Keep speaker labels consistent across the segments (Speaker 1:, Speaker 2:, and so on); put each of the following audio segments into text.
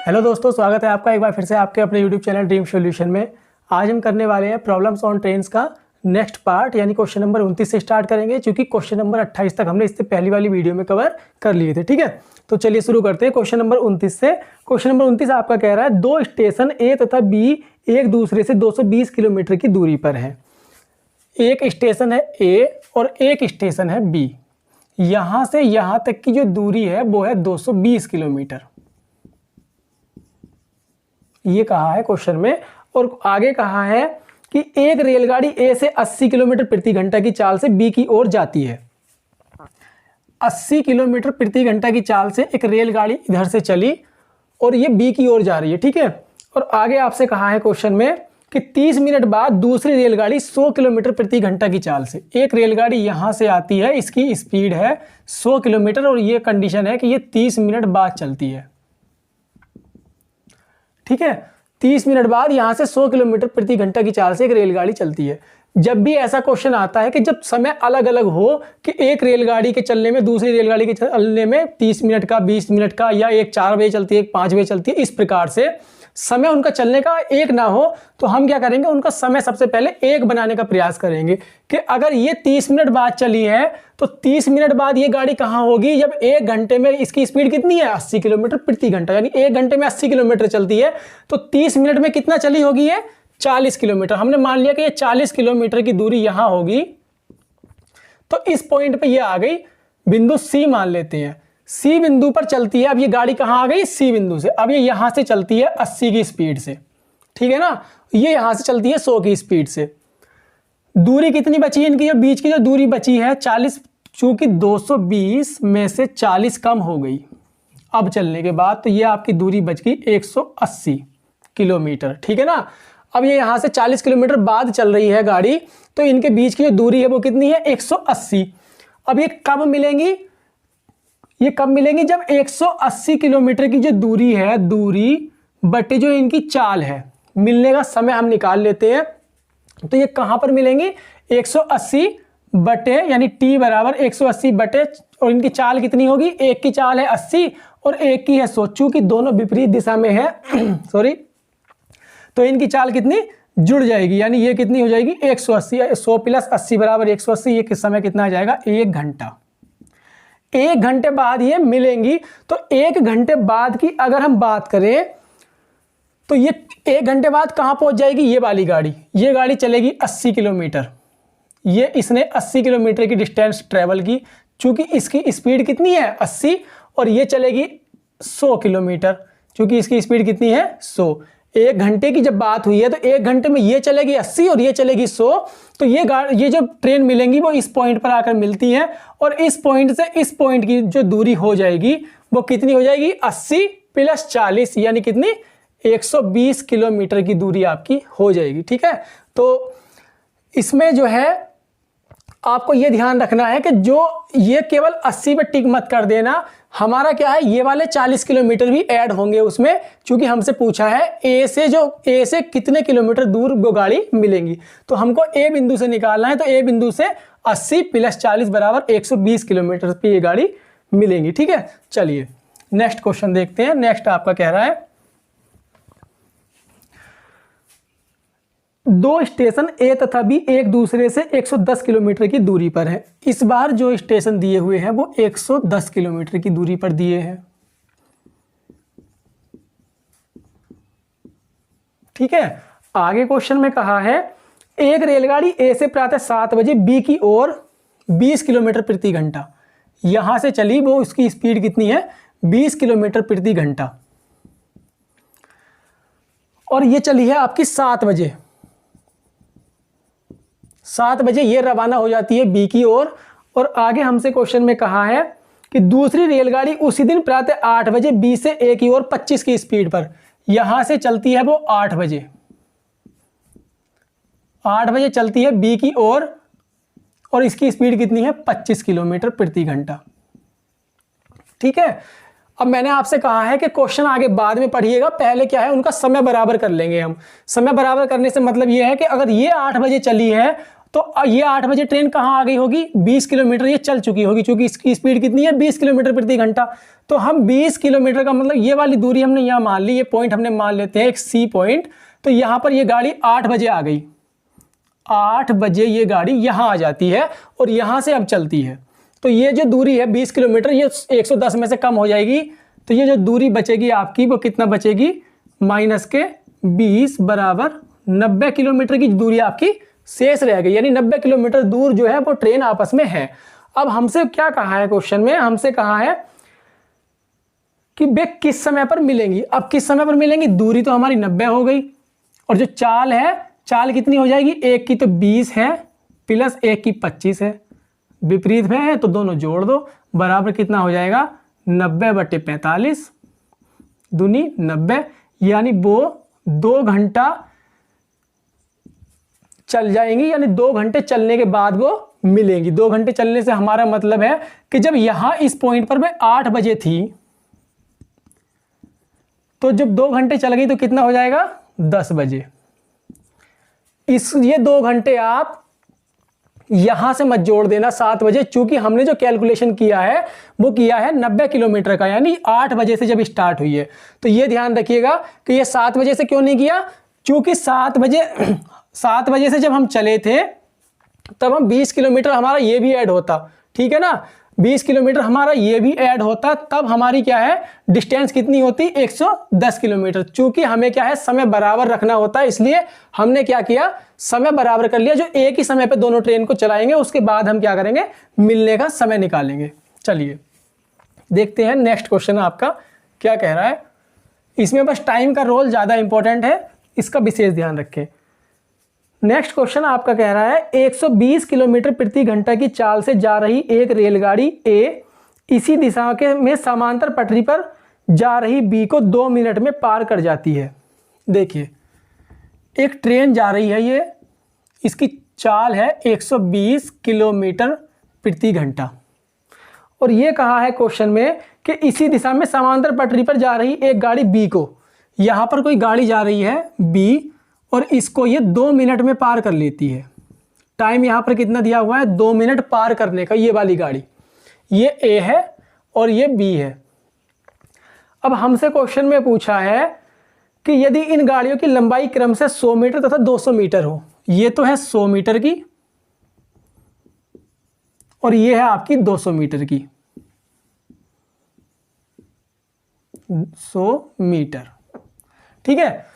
Speaker 1: Hello दोस्तों, स्वागत है आपका एक बार फिर से आपके अपने यूट्यूब चैनल ड्रीम सॉल्यूशन में। आज हम करने वाले हैं प्रॉब्लम्स ऑन ट्रेन्स का नेक्स्ट पार्ट, यानी क्वेश्चन नंबर 29 से स्टार्ट करेंगे, क्योंकि क्वेश्चन नंबर 28 तक हमने इससे पहली वाली वीडियो में कवर कर लिए थे। ठीक है, तो चलिए शुरू करते हैं क्वेश्चन नंबर 29 से। क्वेश्चन नंबर 29 आपका कह रहा है दो स्टेशन ए तथा बी एक दूसरे से 220 किलोमीटर की दूरी पर है। एक स्टेशन है ए और एक स्टेशन है बी। यहाँ से यहाँ तक की जो दूरी है वो है 220 किलोमीटर, ये कहा है क्वेश्चन में। और आगे कहा है कि एक रेलगाड़ी ए से 80 किलोमीटर प्रति घंटा की चाल से बी की ओर जाती है। 80 किलोमीटर प्रति घंटा की चाल से एक रेलगाड़ी इधर से चली और ये बी की ओर जा रही है। ठीक है, और आगे आपसे कहा है क्वेश्चन में कि 30 मिनट बाद दूसरी रेलगाड़ी 100 किलोमीटर प्रति घंटा की चाल से, एक रेलगाड़ी यहां से आती है, इसकी स्पीड है 100 किलोमीटर और ये कंडीशन है कि ये 30 मिनट बाद चलती है। ठीक है, 30 मिनट बाद यहां से 100 किलोमीटर प्रति घंटा की चाल से एक रेलगाड़ी चलती है। जब भी ऐसा क्वेश्चन आता है कि जब समय अलग अलग हो, कि एक रेलगाड़ी के चलने में दूसरी रेलगाड़ी के चलने में 30 मिनट का, 20 मिनट का, या एक 4 बजे चलती है, एक 5 बजे चलती है, इस प्रकार से समय उनका चलने का एक ना हो, तो हम क्या करेंगे, उनका समय सबसे पहले एक बनाने का प्रयास करेंगे कि अगर ये 30 मिनट बाद चली है तो 30 मिनट बाद ये गाड़ी कहाँ होगी, जब 1 घंटे में इसकी स्पीड कितनी है 80 किलोमीटर प्रति घंटा, यानी 1 घंटे में 80 किलोमीटर चलती है, तो 30 मिनट में कितना चली होगी, ये 40 किलोमीटर। हमने मान लिया कि ये 40 किलोमीटर की दूरी यहां होगी, तो इस पॉइंट पे ये आ गई, बिंदु सी मान लेते हैं। सी बिंदु पर चलती है। अब ये गाड़ी कहां आ गई, सी बिंदु से। अब ये यहां से चलती है 80 की स्पीड से, ठीक है ना, ये यहां से चलती है 100 की स्पीड से। दूरी कितनी बची है इनकी, जो बीच की जो दूरी बची है 40, चूंकि 220 में से 40 कम हो गई अब चलने के बाद, तो ये आपकी दूरी बच गई 180 किलोमीटर। ठीक है ना, अब ये यहां से 40 किलोमीटर बाद चल रही है गाड़ी, तो इनके बीच की जो दूरी है वो कितनी है 180। अब ये कब मिलेंगी, ये कब मिलेंगी, जब 180 किलोमीटर की जो दूरी है, दूरी बटे जो इनकी चाल है, मिलने का समय हम निकाल लेते हैं। तो ये कहां पर मिलेंगी, 180 बटे, यानी t बराबर 180 बटे, और इनकी चाल कितनी होगी, एक की चाल है 80 और एक की है 100, चूंकि दोनों विपरीत दिशा में है सॉरी, तो इनकी चाल कितनी जुड़ जाएगी, यानी ये कितनी हो जाएगी 180, 100 प्लस 80 बराबर 180, ये किस समय कितना आ जाएगा 1 घंटा। 1 घंटे बाद ये मिलेंगी। तो 1 घंटे बाद की अगर हम बात करें तो ये 1 घंटे बाद कहां पहुंच जाएगी, ये वाली गाड़ी, ये गाड़ी चलेगी 80 किलोमीटर, ये इसने 80 किलोमीटर की डिस्टेंस ट्रेवल की, चूंकि इसकी स्पीड कितनी है 80 और ये चलेगी 100 किलोमीटर, चूंकि इसकी स्पीड कितनी है 100। 1 घंटे की जब बात हुई है तो 1 घंटे में ये चलेगी 80 और ये चलेगी 100, तो ये जो ट्रेन मिलेंगी वो इस पॉइंट पर आकर मिलती है, और इस पॉइंट से इस पॉइंट की जो दूरी हो जाएगी वो कितनी हो जाएगी 80 प्लस 40, यानी कितनी 120 किलोमीटर की दूरी आपकी हो जाएगी। ठीक है, तो इसमें जो है आपको ये ध्यान रखना है कि जो ये केवल 80 पे टिक मत कर देना, हमारा क्या है, ये वाले 40 किलोमीटर भी ऐड होंगे उसमें, क्योंकि हमसे पूछा है ए से कितने किलोमीटर दूर वो गाड़ी मिलेंगी, तो हमको ए बिंदु से निकालना है। तो ए बिंदु से 80 प्लस 40 बराबर 120 किलोमीटर पे ये गाड़ी मिलेंगी। ठीक है, चलिए नेक्स्ट क्वेश्चन देखते हैं। नेक्स्ट आपका कह रहा है दो स्टेशन ए तथा बी एक दूसरे से 110 किलोमीटर की दूरी पर है। इस बार जो स्टेशन दिए हुए हैं वो 110 किलोमीटर की दूरी पर दिए हैं। ठीक है, आगे क्वेश्चन में कहा है एक रेलगाड़ी ए से प्रातः 7 बजे बी की ओर 20 किलोमीटर प्रति घंटा यहां से चली, वो उसकी स्पीड कितनी है 20 किलोमीटर प्रति घंटा, और ये चली है आपकी 7 बजे। 7 बजे ये रवाना हो जाती है बी की ओर, और आगे हमसे क्वेश्चन में कहा है कि दूसरी रेलगाड़ी उसी दिन प्रातः 8 बजे बी से ए की ओर 25 की स्पीड पर यहां से चलती है, वो 8 बजे 8 बजे चलती है बी की ओर, और इसकी स्पीड कितनी है 25 किलोमीटर प्रति घंटा। ठीक है, अब मैंने आपसे कहा है कि क्वेश्चन आगे बाद में पढ़िएगा, पहले क्या है उनका समय बराबर कर लेंगे हम। समय बराबर करने से मतलब ये है कि अगर ये 8 बजे चली है तो ये 8 बजे ट्रेन कहाँ आ गई होगी, 20 किलोमीटर ये चल चुकी होगी, क्योंकि इसकी स्पीड कितनी है, 20 किलोमीटर प्रति घंटा। तो हम 20 किलोमीटर का मतलब ये वाली दूरी हमने यहाँ मान ली, ये पॉइंट हमने मान लेते हैं एक सी पॉइंट। तो यहाँ पर ये गाड़ी 8 बजे आ गई, 8 बजे ये गाड़ी यहाँ आ जाती है और यहाँ से अब चलती है। तो ये जो दूरी है 20 किलोमीटर, ये 110 में से कम हो जाएगी। तो ये जो दूरी बचेगी आपकी वो कितना बचेगी, माइनस के 20 बराबर 90 किलोमीटर की दूरी आपकी शेष रह गई। यानी 90 किलोमीटर दूर जो है वो ट्रेन आपस में है। अब हमसे क्या कहा है क्वेश्चन में, हमसे कहा है कि वे किस समय पर मिलेंगी। अब किस समय पर मिलेंगी, दूरी तो हमारी 90 हो गई और जो चाल है, चाल कितनी हो जाएगी, एक की तो 20 है प्लस एक की 25 है, विपरीत में है तो दोनों जोड़ दो, बराबर कितना हो जाएगा 90/45 दूनी 90। यानी वो 2 घंटा चल जाएंगी, यानी 2 घंटे चलने के बाद वो मिलेंगी। 2 घंटे चलने से हमारा मतलब है कि जब यहां इस पॉइंट पर वे 8 बजे थी, तो जब 2 घंटे चल गई तो कितना हो जाएगा 10 बजे। ये 2 घंटे आप यहां से मत जोड़ देना 7 बजे, चूंकि हमने जो कैलकुलेशन किया है वो किया है 90 किलोमीटर का, यानी 8 बजे से जब स्टार्ट हुई है। तो ये ध्यान रखिएगा कि ये 7 बजे से क्यों नहीं किया, चूंकि 7 बजे से जब हम चले थे तब हम 20 किलोमीटर हमारा ये भी ऐड होता, ठीक है ना, 20 किलोमीटर हमारा ये भी ऐड होता, तब हमारी क्या है डिस्टेंस कितनी होती 110 किलोमीटर। चूंकि हमें क्या है समय बराबर रखना होता है, इसलिए हमने क्या किया समय बराबर कर लिया। जो एक ही समय पे दोनों ट्रेन को चलाएंगे उसके बाद हम क्या करेंगे, मिलने का समय निकालेंगे। चलिए देखते हैं नेक्स्ट क्वेश्चन आपका क्या कह रहा है। इसमें बस टाइम का रोल ज्यादा इंपॉर्टेंट है, इसका विशेष ध्यान रखें। नेक्स्ट क्वेश्चन आपका कह रहा है 120 किलोमीटर प्रति घंटा की चाल से जा रही एक रेलगाड़ी ए इसी दिशा के में समांतर पटरी पर जा रही बी को 2 मिनट में पार कर जाती है। देखिए एक ट्रेन जा रही है, ये इसकी चाल है 120 किलोमीटर प्रति घंटा और ये कहा है क्वेश्चन में कि इसी दिशा में समांतर पटरी पर जा रही एक गाड़ी बी को, यहां पर कोई गाड़ी जा रही है बी और इसको ये 2 मिनट में पार कर लेती है। टाइम यहाँ पर कितना दिया हुआ है 2 मिनट पार करने का, ये वाली गाड़ी, ये ए है और ये बी है। अब हमसे क्वेश्चन में पूछा है कि यदि इन गाड़ियों की लंबाई क्रम से 100 मीटर तथा 200 मीटर हो, ये तो है 100 मीटर की और ये है आपकी 200 मीटर की, 100 मीटर, ठीक है।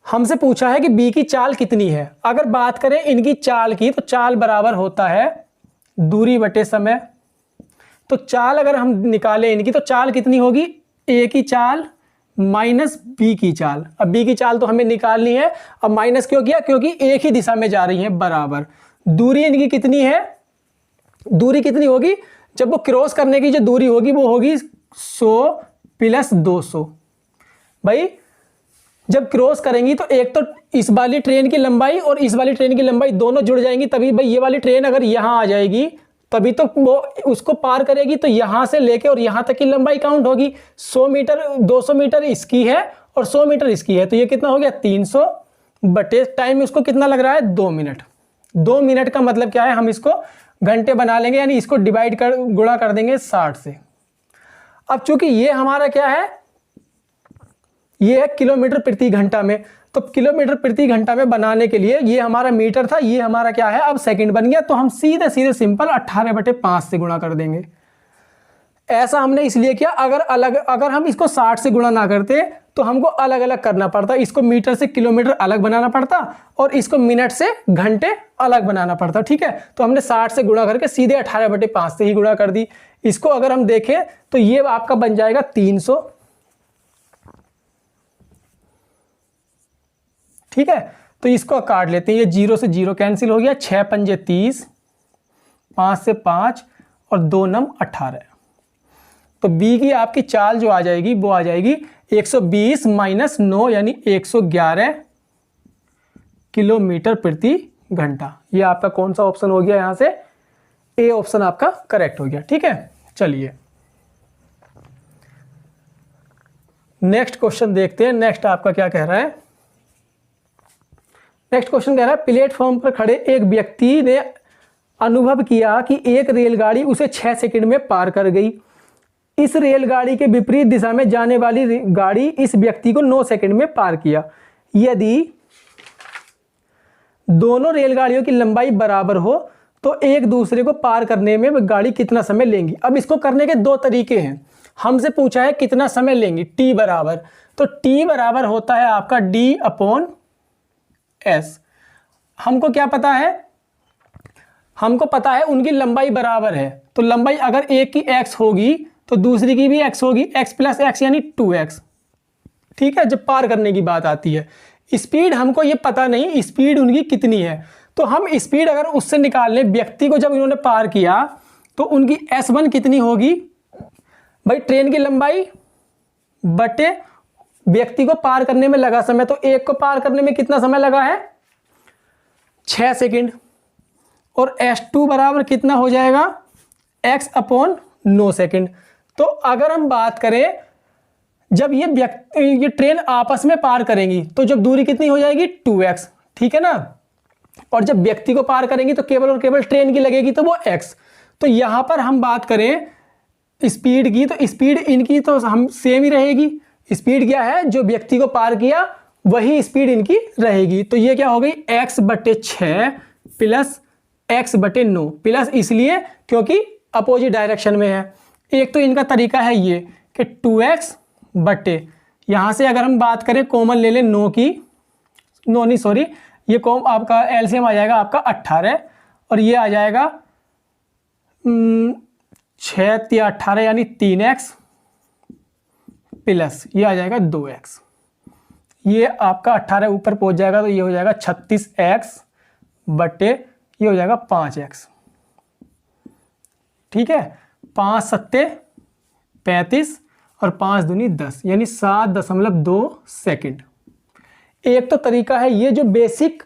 Speaker 1: हमसे पूछा है कि बी की चाल कितनी है। अगर बात करें इनकी चाल की तो चाल बराबर होता है दूरी बटे समय। तो चाल अगर हम निकालें इनकी तो चाल कितनी होगी, ए की चाल माइनस बी की चाल। अब बी की चाल तो हमें निकालनी है, अब माइनस क्यों किया, क्योंकि एक ही दिशा में जा रही है, बराबर। दूरी इनकी कितनी है, दूरी कितनी होगी, जब वो क्रॉस करने की जो दूरी होगी वो होगी 100 प्लस 200। भाई जब क्रॉस करेंगी तो एक तो इस वाली ट्रेन की लंबाई और इस वाली ट्रेन की लंबाई दोनों जुड़ जाएंगी, तभी भाई ये वाली ट्रेन अगर यहां आ जाएगी तभी तो वो उसको पार करेगी, तो यहां से लेके और यहां तक की लंबाई काउंट होगी। 100 मीटर 200 मीटर इसकी है और 100 मीटर इसकी है, तो ये कितना हो गया 300 बटे टाइम इसको कितना लग रहा है 2 मिनट। 2 मिनट का मतलब क्या है, हम इसको घंटे बना लेंगे, यानी इसको डिवाइड कर गुणा कर देंगे 60 से। अब चूंकि ये हमारा क्या है, ये है किलोमीटर प्रति घंटा में, तो किलोमीटर प्रति घंटा में बनाने के लिए ये हमारा मीटर था, ये हमारा क्या है अब सेकंड बन गया, तो हम सीधे सीधे सिंपल 18/5 से गुणा कर देंगे। ऐसा हमने इसलिए किया, अगर हम इसको 60 से गुणा ना करते तो हमको अलग अलग करना पड़ता, इसको मीटर से किलोमीटर अलग बनाना पड़ता और इसको मिनट से घंटे अलग बनाना पड़ता, ठीक है। तो हमने 60 से गुणा करके सीधे 18/5 से ही गुणा कर दी। इसको अगर हम देखें तो ये आपका बन जाएगा 300, ठीक है। तो इसको काट लेते हैं, ये 0 से 0 कैंसिल हो गया, 6 पंजे 30, 5 से 5 और 2 नम 18। तो बी की आपकी चाल जो आ जाएगी वो आ जाएगी 120 माइनस 9 यानी 111 किलोमीटर प्रति घंटा। ये आपका कौन सा ऑप्शन हो गया, यहां से ए ऑप्शन आपका करेक्ट हो गया, ठीक है। चलिए नेक्स्ट क्वेश्चन देखते हैं। नेक्स्ट आपका क्या कह रहा है, नेक्स्ट क्वेश्चन कह रहा है प्लेटफॉर्म पर खड़े एक व्यक्ति ने अनुभव किया कि एक रेलगाड़ी उसे 6 सेकंड में पार कर गई। इस रेलगाड़ी के विपरीत दिशा में जाने वाली गाड़ी इस व्यक्ति को 9 सेकंड में पार किया। यदि दोनों रेलगाड़ियों की लंबाई बराबर हो तो एक दूसरे को पार करने में गाड़ी कितना समय लेंगी। अब इसको करने के दो तरीके हैं। हमसे पूछा है कितना समय लेंगी, टी बराबर, तो टी बराबर होता है आपका डी अपॉन एस। हमको क्या पता है, हमको पता है उनकी लंबाई बराबर है, तो लंबाई अगर एक की x होगी तो दूसरी की भी x होगी, x प्लस एक्स यानी 2x। ठीक है, जब पार करने की बात आती है। स्पीड हमको ये पता नहीं स्पीड उनकी कितनी है, तो हम स्पीड अगर उससे निकाल लें, व्यक्ति को जब इन्होंने पार किया तो उनकी S1 कितनी होगी भाई, ट्रेन की लंबाई बटे व्यक्ति को पार करने में लगा समय, तो एक को पार करने में कितना समय लगा है 6 सेकंड, और S2 बराबर कितना हो जाएगा x अपॉन 9 सेकंड। तो अगर हम बात करें जब ये ट्रेन आपस में पार करेंगी तो जब दूरी कितनी हो जाएगी 2x, ठीक है ना, और जब व्यक्ति को पार करेंगी तो केवल और केवल ट्रेन की लगेगी तो वो x। तो यहां पर हम बात करें स्पीड की, तो स्पीड इनकी तो हम सेम ही रहेगी। स्पीड क्या है, जो व्यक्ति को पार किया वही स्पीड इनकी रहेगी। तो ये क्या हो गई x बटे 6 प्लस x बटे 9, प्लस इसलिए क्योंकि अपोजिट डायरेक्शन में है। एक तो इनका तरीका है ये कि 2x बटे, यहाँ से अगर हम बात करें कॉमन ले लें 9 की, ये कॉम आपका एलसीएम आ जाएगा आपका 18 और ये आ जाएगा 6 या 18 यानी 3x प्लस ये आ जाएगा 2x। ये आपका 18 ऊपर पहुंच जाएगा तो ये हो जाएगा 36x बटे ये हो जाएगा 5x। ठीक है, 5 सत्ते 35 और 5 दूनी 10 यानी 7.2 सेकंड। एक तो तरीका है ये जो बेसिक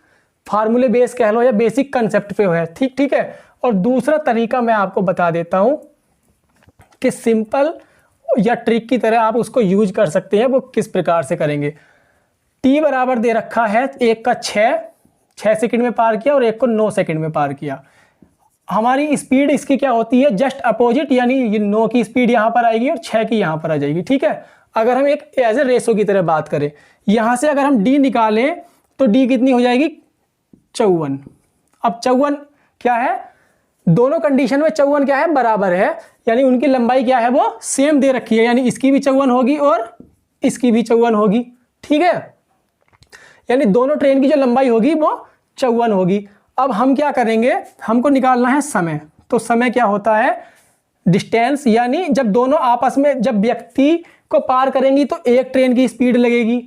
Speaker 1: फार्मूले बेस कह लो या बेसिक कंसेप्ट पे है, ठीक है। और दूसरा तरीका मैं आपको बता देता हूं कि सिंपल या ट्रिक की तरह आप उसको यूज कर सकते हैं। वो किस प्रकार से करेंगे, टी बराबर दे रखा है, एक का 6 सेकंड में पार किया और एक को 9 सेकंड में पार किया। हमारी स्पीड इसकी क्या होती है जस्ट अपोजिट, यानी ये 9 की स्पीड यहाँ पर आएगी और 6 की यहाँ पर आ जाएगी। ठीक है, अगर हम एक एज ए रेशो की तरह बात करें, यहाँ से अगर हम डी निकालें तो डी कितनी हो जाएगी 54। अब 54 क्या है, दोनों कंडीशन में 54 क्या है बराबर है, यानी उनकी लंबाई क्या है वो सेम दे रखी है, यानी इसकी भी 54 होगी और इसकी भी 54 होगी। ठीक है, यानी दोनों ट्रेन की जो लंबाई होगी वो 54 होगी। अब हम क्या करेंगे, हमको निकालना है समय। तो समय क्या होता है डिस्टेंस, यानी जब दोनों आपस में जब व्यक्ति को पार करेंगी तो एक ट्रेन की स्पीड लगेगी,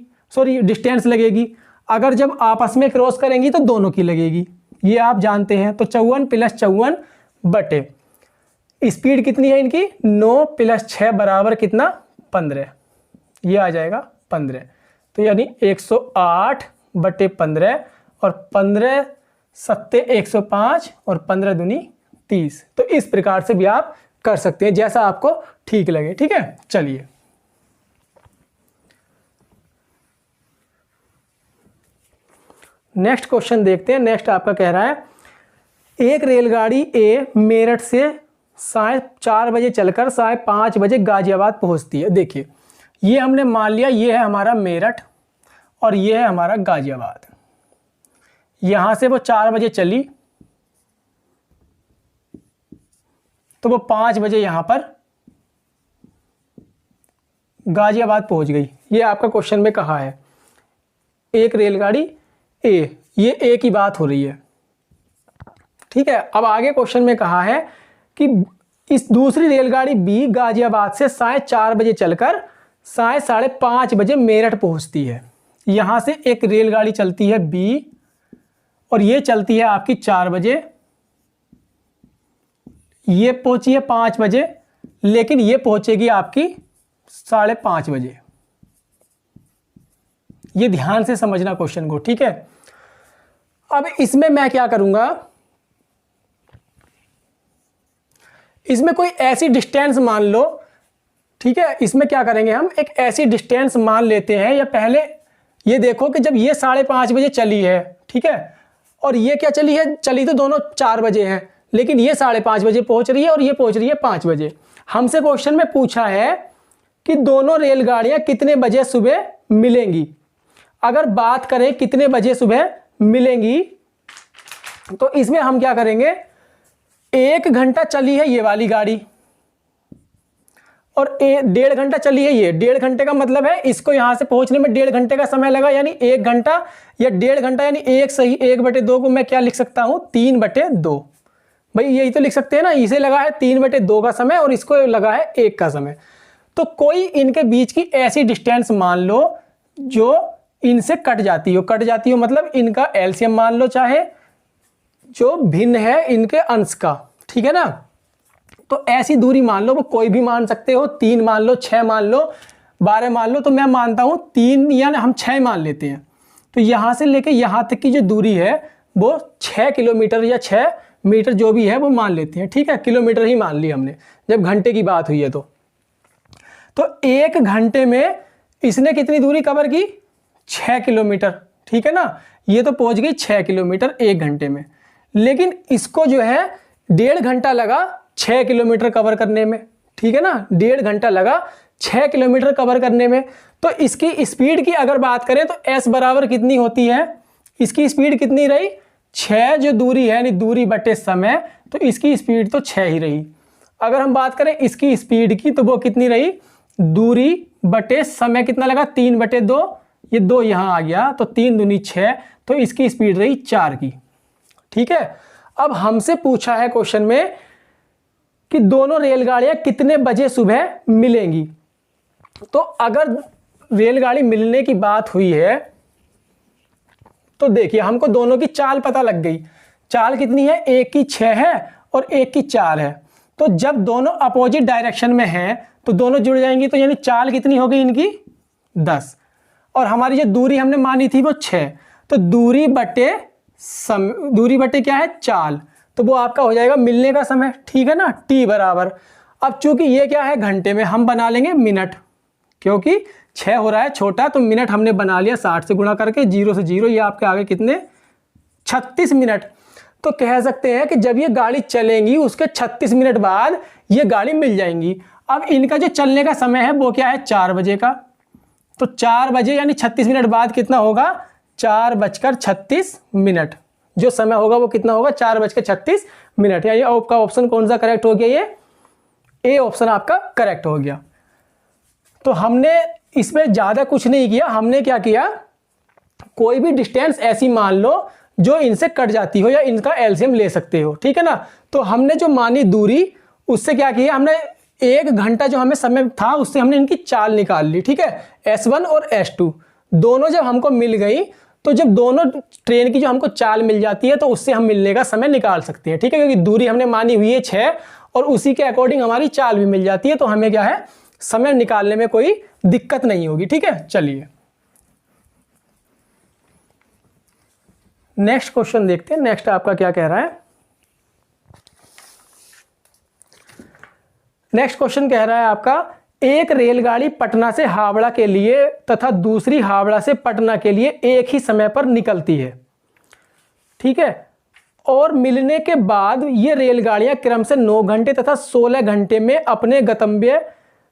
Speaker 1: डिस्टेंस लगेगी। अगर जब आपस में क्रॉस करेंगी तो दोनों की लगेगी, ये आप जानते हैं। तो 54 प्लस 54 बटे स्पीड कितनी है इनकी 9 प्लस 6 बराबर कितना 15, ये आ जाएगा 15। तो यानी 108 बटे 15 और 15 सत्ते 105 और 15 दूनी 30। तो इस प्रकार से भी आप कर सकते हैं जैसा आपको ठीक लगे। ठीक है, चलिए नेक्स्ट क्वेश्चन देखते हैं। नेक्स्ट आपका कह रहा है एक रेलगाड़ी ए मेरठ से 4:30 बजे चलकर 5:30 बजे गाजियाबाद पहुंचती है। देखिए ये हमने मान लिया ये है हमारा मेरठ और ये है हमारा गाजियाबाद। यहां से वो 4 बजे चली तो वो 5 बजे यहां पर गाजियाबाद पहुंच गई। ये आपका क्वेश्चन में कहा है एक रेलगाड़ी ए, ये ए की बात हो रही है। ठीक है, अब आगे क्वेश्चन में कहा है कि इस दूसरी रेलगाड़ी बी गाजियाबाद से 4:30 बजे चलकर 5:30 बजे मेरठ पहुंचती है। यहां से एक रेलगाड़ी चलती है बी और ये चलती है आपकी 4 बजे, ये पहुंची है 5 बजे, लेकिन ये पहुंचेगी आपकी 5:30 बजे। ये ध्यान से समझना क्वेश्चन को। ठीक है, अब इसमें मैं क्या करूंगा, इसमें कोई ऐसी डिस्टेंस मान लो। ठीक है, इसमें क्या करेंगे हम एक ऐसी डिस्टेंस मान लेते हैं या पहले ये देखो कि जब ये 5:30 बजे चली है, ठीक है, और ये क्या चली है, चली तो दोनों 4 बजे हैं, लेकिन ये 5:30 बजे पहुंच रही है और ये पहुंच रही है 5 बजे। हमसे क्वेश्चन में पूछा है कि दोनों रेलगाड़ियां कितने बजे सुबह मिलेंगी। अगर बात करें कितने बजे सुबह मिलेंगी, तो इसमें हम क्या करेंगे, 1 घंटा चली है ये वाली गाड़ी और 1.5 घंटा चली है ये। 1.5 घंटे का मतलब है इसको यहां से पहुंचने में 1.5 घंटे का समय लगा, यानी 1 घंटा या 1.5 घंटा, यानी 1 सही 1/2 को मैं क्या लिख सकता हूं, 3/2। भाई यही तो लिख सकते हैं ना, इसे लगा है 3/2 का समय और इसको लगा है 1 का समय। तो कोई इनके बीच की ऐसी डिस्टेंस मान लो जो इनसे कट जाती हो मतलब इनका एलसीएम मान लो, चाहे जो भिन्न है इनके अंश का, ठीक है ना। तो ऐसी दूरी मान लो, वो कोई भी मान सकते हो, 3 मान लो, 6 मान लो, 12 मान लो, तो मैं मानता हूं 3 या हम 6 मान लेते हैं। तो यहां से लेके यहां तक की जो दूरी है वो 6 किलोमीटर या 6 मीटर जो भी है वो मान लेते हैं, ठीक है, किलोमीटर ही मान ली हमने जब घंटे की बात हुई है। तो 1 घंटे में इसने कितनी दूरी कवर की, 6 किलोमीटर, ठीक है ना। ये तो पहुंच गई 6 किलोमीटर 1 घंटे में, लेकिन इसको जो है 1.5 घंटा लगा 6 किलोमीटर कवर करने में, ठीक है ना। 1.5 घंटा लगा 6 किलोमीटर कवर करने में। तो इसकी स्पीड की अगर बात करें तो s बराबर कितनी होती है, इसकी स्पीड कितनी रही, 6 जो दूरी है यानी दूरी बटे समय, तो इसकी स्पीड तो 6 ही रही। अगर हम बात करें इसकी स्पीड की तो वो कितनी रही, दूरी बटे समय कितना लगा, 3/2, ये 2 यहां आ गया तो 3 दूनी 6, तो इसकी स्पीड रही 4 की, ठीक है। अब हमसे पूछा है क्वेश्चन में कि दोनों रेलगाड़ियां कितने बजे सुबह मिलेंगी। तो अगर रेलगाड़ी मिलने की बात हुई है तो देखिए हमको दोनों की चाल पता लग गई। चाल कितनी है, एक की 6 है और एक की 4 है। तो जब दोनों अपोजिट डायरेक्शन में हैं तो दोनों जुड़ जाएंगी, तो यानी चाल कितनी हो गई इनकी, 10। और हमारी जो दूरी हमने मानी थी वो 6, तो दूरी बटे क्या है, चाल, तो वो आपका हो जाएगा मिलने का समय, ठीक है ना, t बराबर। अब चूंकि ये क्या है घंटे में, हम बना लेंगे मिनट, क्योंकि 6 हो रहा है छोटा, तो मिनट हमने बना लिया 60 से गुणा करके, 0 से 0, ये आपके आगे कितने, 36 मिनट। तो कह सकते हैं कि जब ये गाड़ी चलेंगी उसके 36 मिनट बाद ये गाड़ी मिल जाएंगी। अब इनका जो चलने का समय है वो क्या है, 4 बजे का। तो 4 बजे यानी 36 मिनट बाद कितना होगा, 4:36 जो समय होगा वो कितना होगा, 4:36। यानी आपका ऑप्शन कौन सा करेक्ट हो गया, ये ए ऑप्शन आपका करेक्ट हो गया। तो हमने इसमें ज़्यादा कुछ नहीं किया, हमने क्या किया, कोई भी डिस्टेंस ऐसी मान लो जो इनसे कट जाती हो या इनका एलसीएम ले सकते हो, ठीक है ना। तो हमने जो मानी दूरी, उससे क्या किया, हमने 1 घंटा जो हमें समय था उससे हमने इनकी चाल निकाल ली, ठीक है। S1 और S2 दोनों जब हमको मिल गई, तो जब दोनों ट्रेन की जो हमको चाल मिल जाती है तो उससे हम मिलने का समय निकाल सकते हैं, ठीक है, क्योंकि दूरी हमने मानी हुई है 6 और उसी के अकॉर्डिंग हमारी चाल भी मिल जाती है, तो हमें क्या है, समय निकालने में कोई दिक्कत नहीं होगी, ठीक है। चलिए नेक्स्ट क्वेश्चन देखते हैं, नेक्स्ट आपका क्या कह रहा है। नेक्स्ट क्वेश्चन कह रहा है आपका, एक रेलगाड़ी पटना से हावड़ा के लिए तथा दूसरी हावड़ा से पटना के लिए एक ही समय पर निकलती है, ठीक है, और मिलने के बाद ये रेलगाड़ियां क्रम से 9 घंटे तथा 16 घंटे में अपने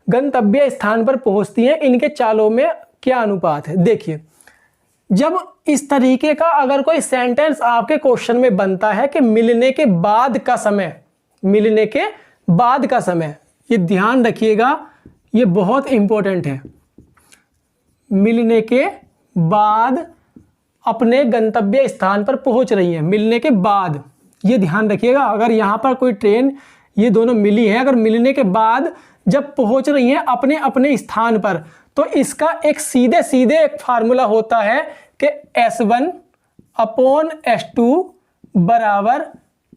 Speaker 1: गंतव्य स्थान पर पहुंचती हैं। इनके चालों में क्या अनुपात है। देखिए जब इस तरीके का अगर कोई सेंटेंस आपके क्वेश्चन में बनता है कि मिलने के बाद का समय, ये ध्यान रखिएगा, ये बहुत इंपॉर्टेंट है। मिलने के बाद अपने गंतव्य स्थान पर पहुंच रही है, मिलने के बाद, ये ध्यान रखिएगा। अगर यहां पर कोई ट्रेन, ये दोनों मिली है, अगर मिलने के बाद जब पहुंच रही हैं अपने अपने स्थान पर, तो इसका एक सीधे एक फार्मूला होता है कि S1/S2 बराबर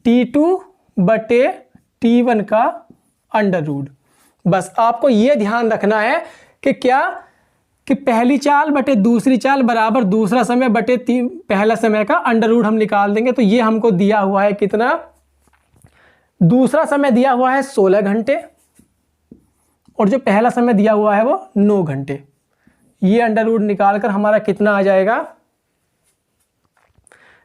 Speaker 1: T2/T1 का अंडर रूट। बस आपको यह ध्यान रखना है कि क्या, कि पहली चाल बटे दूसरी चाल बराबर दूसरा समय बटे पहला समय का अंडर रूट हम निकाल देंगे। तो ये हमको दिया हुआ है कितना, दूसरा समय दिया हुआ है 16 घंटे और जो पहला समय दिया हुआ है वो 9 घंटे। ये अंडर रूट निकाल कर हमारा कितना आ जाएगा,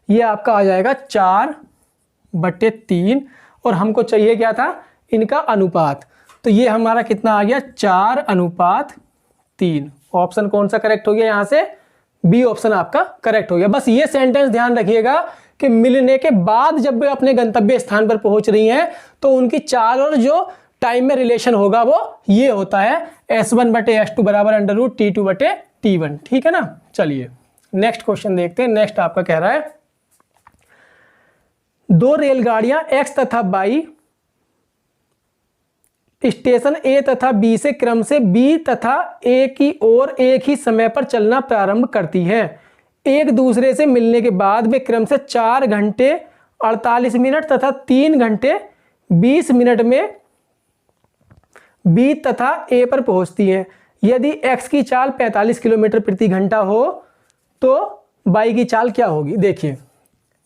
Speaker 1: ये आपका आ जाएगा 4/3 और हमको चाहिए क्या था, इनका अनुपात। तो ये हमारा कितना आ गया 4/3। ऑप्शन कौन सा करेक्ट हो गया यहाँ से, बी ऑप्शन आपका करेक्ट हो गया। बस ये सेंटेंस ध्यान रखिएगा कि मिलने के बाद जब वे अपने गंतव्य स्थान पर पहुंच रही हैं तो उनकी चाल और जो टाइम में रिलेशन होगा वो ये होता है S1/S2 बराबर अंडर रूट T2/T1। ठीक है ना। चलिए नेक्स्ट क्वेश्चन देखते हैं। नेक्स्ट आपका कह रहा है 2 रेलगाड़ियां X तथा Y स्टेशन A तथा B से क्रम से B तथा A की ओर एक ही समय पर चलना प्रारंभ करती हैं। एक दूसरे से मिलने के बाद वे क्रम से 4 घंटे 48 मिनट तथा 3 घंटे 20 मिनट में B तथा A पर पहुंचती हैं। यदि X की चाल 45 किलोमीटर प्रति घंटा हो तो Y की चाल क्या होगी। देखिए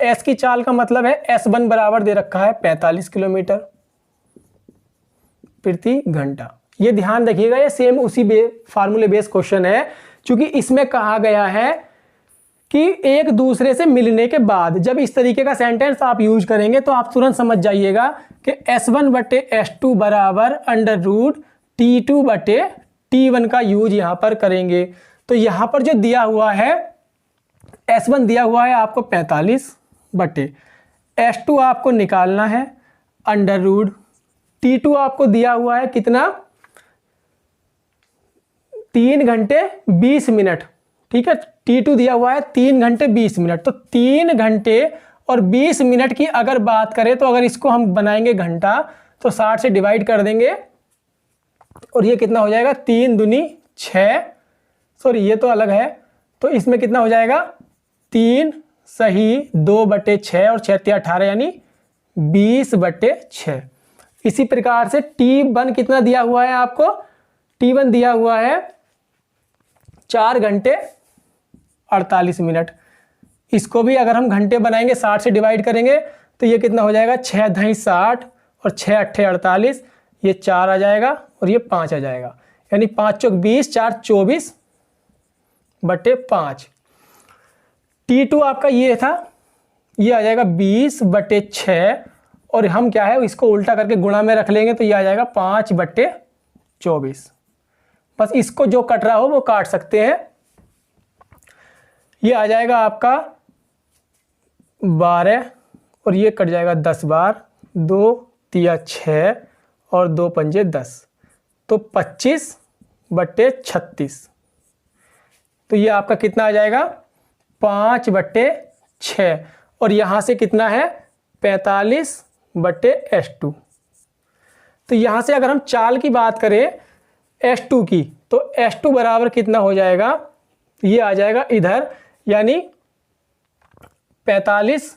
Speaker 1: S की चाल का मतलब है S1 बराबर दे रखा है 45 किलोमीटर प्रति घंटा। ये ध्यान रखिएगा, ये सेम उसी फार्मूले बेस क्वेश्चन है, क्योंकि इसमें कहा गया है कि एक दूसरे से मिलने के बाद जब इस तरीके का सेंटेंस आप यूज करेंगे तो आप तुरंत समझ जाइएगा कि S1/S2 बराबर अंडर रूट T2/T1 का यूज यहां पर करेंगे। तो यहां पर जो दिया हुआ है S1 दिया हुआ है आपको 45/S2 आपको निकालना है अंडर रूट T2 आपको दिया हुआ है कितना 3 घंटे 20 मिनट। ठीक है, T2 दिया हुआ है 3 घंटे 20 मिनट। तो 3 घंटे और 20 मिनट की अगर बात करें तो अगर इसको हम बनाएंगे घंटा तो 60 से डिवाइड कर देंगे और ये कितना हो जाएगा 3 दूनी 6, सॉरी ये तो अलग है, तो इसमें कितना हो जाएगा 3 सही 2/6 और 6 × 18 यानी 20/6। इसी प्रकार से T1 कितना दिया हुआ है आपको, T1 दिया हुआ है 4 घंटे 48 मिनट। इसको भी अगर हम घंटे बनाएंगे 60 से डिवाइड करेंगे तो ये कितना हो जाएगा 6 × 2 = 60 और 6 × 8 = 48, ये 4 आ जाएगा और ये 5 आ जाएगा, यानी 5 × 4 = 20, 4 = 24/5। T2 आपका ये था, ये आ जाएगा 20/6 और हम क्या है इसको उल्टा करके गुणा में रख लेंगे तो ये आ जाएगा 5/24। बस इसको जो कट रहा हो वो काट सकते हैं। ये आ जाएगा आपका 12 और ये कट जाएगा 10 बार, 2 × 6 और 2 × 5 = 10, तो 25/36। तो ये आपका कितना आ जाएगा 5/6 और यहाँ से कितना है 45/S2। तो यहाँ से अगर हम चाल की बात करें S2 की तो S2 बराबर कितना हो जाएगा, ये आ जाएगा इधर, यानी 45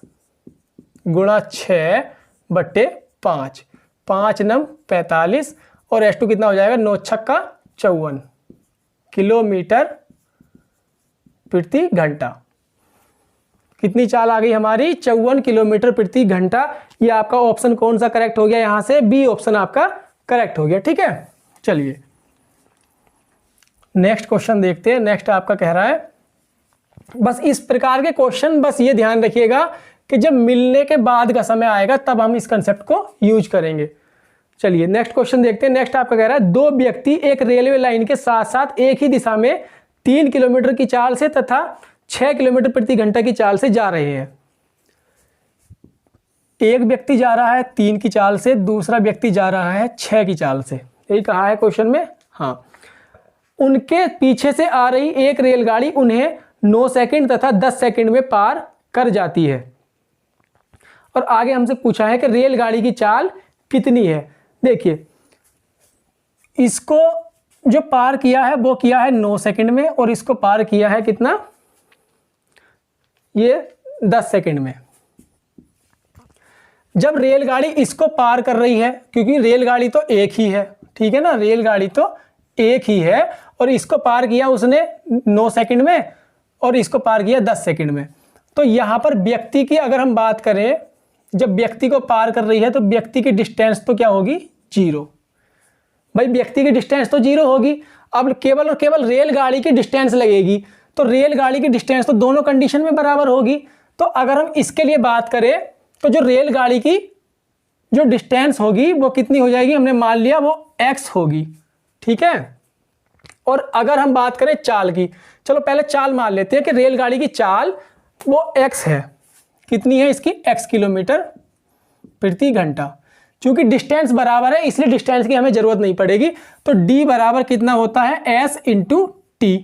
Speaker 1: × 6/5, 5 × 9 = 45 और S2 कितना हो जाएगा 9 × 6 = 54 किलोमीटर प्रति घंटा। कितनी चाल आ गई हमारी 54 किलोमीटर प्रति घंटा। ये आपका ऑप्शन कौन सा करेक्ट हो गया, यहां से बी ऑप्शन आपका करेक्ट हो गया। ठीक है, चलिए नेक्स्ट क्वेश्चन देखते हैं। नेक्स्ट आपका कह रहा है, बस इस प्रकार के क्वेश्चन बस ये ध्यान रखिएगा कि जब मिलने के बाद का समय आएगा तब हम इस कंसेप्ट को यूज करेंगे। चलिए नेक्स्ट क्वेश्चन देखते हैं। नेक्स्ट आपका कह रहा है 2 व्यक्ति एक रेलवे लाइन के साथ साथ एक ही दिशा में 3 किलोमीटर की चाल से तथा 6 किलोमीटर प्रति घंटा की चाल से जा रहे हैं। एक व्यक्ति जा रहा है 3 की चाल से, दूसरा व्यक्ति जा रहा है 6 की चाल से, यही कहा है क्वेश्चन में। हाँ, उनके पीछे से आ रही एक रेलगाड़ी उन्हें 9 सेकंड तथा 10 सेकंड में पार कर जाती है और आगे हमसे पूछा है कि रेलगाड़ी की चाल कितनी है। देखिए इसको जो पार किया है वो किया है 9 सेकंड में और इसको पार किया है कितना, ये 10 सेकंड में। जब रेलगाड़ी इसको पार कर रही है, क्योंकि रेलगाड़ी तो एक ही है, ठीक है ना, रेलगाड़ी तो एक ही है और इसको पार किया उसने 9 सेकंड में और इसको पार किया 10 सेकंड में। तो यहां पर व्यक्ति की अगर हम बात करें, जब व्यक्ति को पार कर रही है तो व्यक्ति की डिस्टेंस तो क्या होगी 0, भाई व्यक्ति की डिस्टेंस तो 0 होगी। अब केवल और केवल रेलगाड़ी की डिस्टेंस लगेगी, तो रेलगाड़ी की डिस्टेंस तो दोनों कंडीशन में बराबर होगी। तो अगर हम इसके लिए बात करें तो जो रेलगाड़ी की जो डिस्टेंस होगी वो कितनी हो जाएगी, हमने मान लिया वो x होगी, ठीक है। और अगर हम बात करें चाल की, चलो पहले चाल मान लेते हैं कि रेलगाड़ी की चाल वो x है, कितनी है इसकी, x किलोमीटर प्रति घंटा। क्योंकि डिस्टेंस बराबर है इसलिए डिस्टेंस की हमें जरूरत नहीं पड़ेगी। तो d बराबर कितना होता है, s इंटू टी।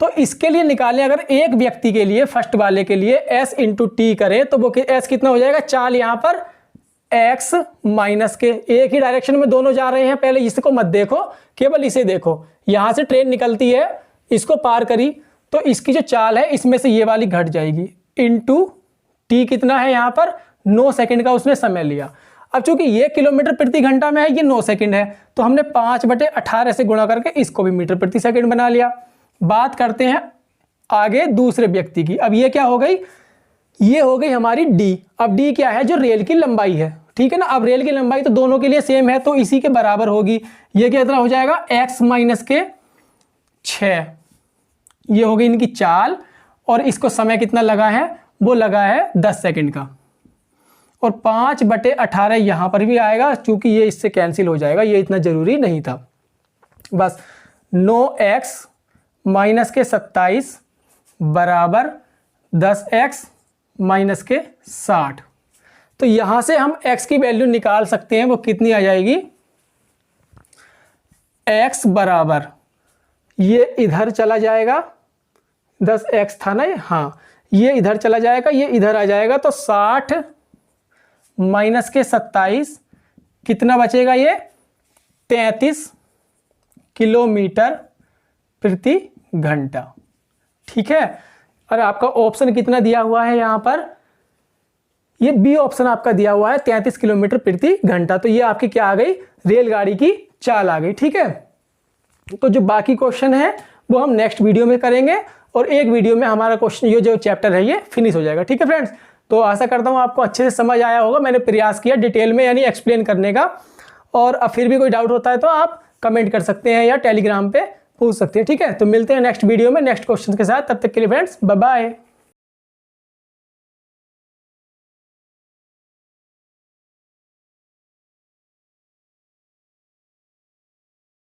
Speaker 1: तो इसके लिए निकालें, अगर एक व्यक्ति के लिए फर्स्ट वाले के लिए s इंटू टी करें तो वो s कितना हो जाएगा, चाल यहां पर x माइनस के, एक ही डायरेक्शन में दोनों जा रहे हैं। पहले इसको मत देखो, केवल इसे देखो। यहां से ट्रेन निकलती है, इसको पार करी तो इसकी जो चाल है इसमें से ये वाली घट जाएगी, इंटू टी कितना है यहाँ पर 9 सेकंड का उसने समय लिया। अब चूंकि ये किलोमीटर प्रति घंटा में है, ये 9 सेकंड है, तो हमने 5/18 से गुणा करके इसको भी मीटर प्रति सेकंड बना लिया। बात करते हैं आगे दूसरे व्यक्ति की। अब ये क्या हो गई, ये हो गई हमारी डी। अब डी क्या है, जो रेल की लंबाई है, ठीक है ना। अब रेल की लंबाई तो दोनों के लिए सेम है तो इसी के बराबर होगी। ये कितना हो जाएगा, x माइनस के 6। ये हो गई इनकी चाल, और इसको समय कितना लगा है, वो लगा है 10 सेकंड का। और 5/18 यहां पर भी आएगा, चूंकि ये इससे कैंसिल हो जाएगा, ये इतना जरूरी नहीं था। बस 9x माइनस के 27 बराबर 10x माइनस के 60। तो यहां से हम x की वैल्यू निकाल सकते हैं, वो कितनी आ जाएगी, x बराबर, ये इधर चला जाएगा, 10x था ना ये, हाँ ये इधर चला जाएगा, ये इधर आ जाएगा, तो 60 माइनस के 27 कितना बचेगा, ये 33 किलोमीटर प्रति घंटा, ठीक है। और आपका ऑप्शन कितना दिया हुआ है यहाँ पर, ये बी ऑप्शन आपका दिया हुआ है 33 किलोमीटर प्रति घंटा। तो ये आपकी क्या आ गई, रेलगाड़ी की चाल आ गई, ठीक है। तो जो बाकी क्वेश्चन है वो हम नेक्स्ट वीडियो में करेंगे, और एक वीडियो में हमारा क्वेश्चन, ये जो चैप्टर है ये फिनिश हो जाएगा, ठीक है फ्रेंड्स। तो आशा करता हूँ आपको अच्छे से समझ आया होगा। मैंने प्रयास किया डिटेल में यानी एक्सप्लेन करने का, और अब फिर भी कोई डाउट होता है तो आप कमेंट कर सकते हैं या टेलीग्राम पे पूछ सकते हैं, ठीक है। तो मिलते हैं नेक्स्ट वीडियो में नेक्स्ट क्वेश्चन के साथ, तब तक के लिए फ्रेंड्स बाय बाय।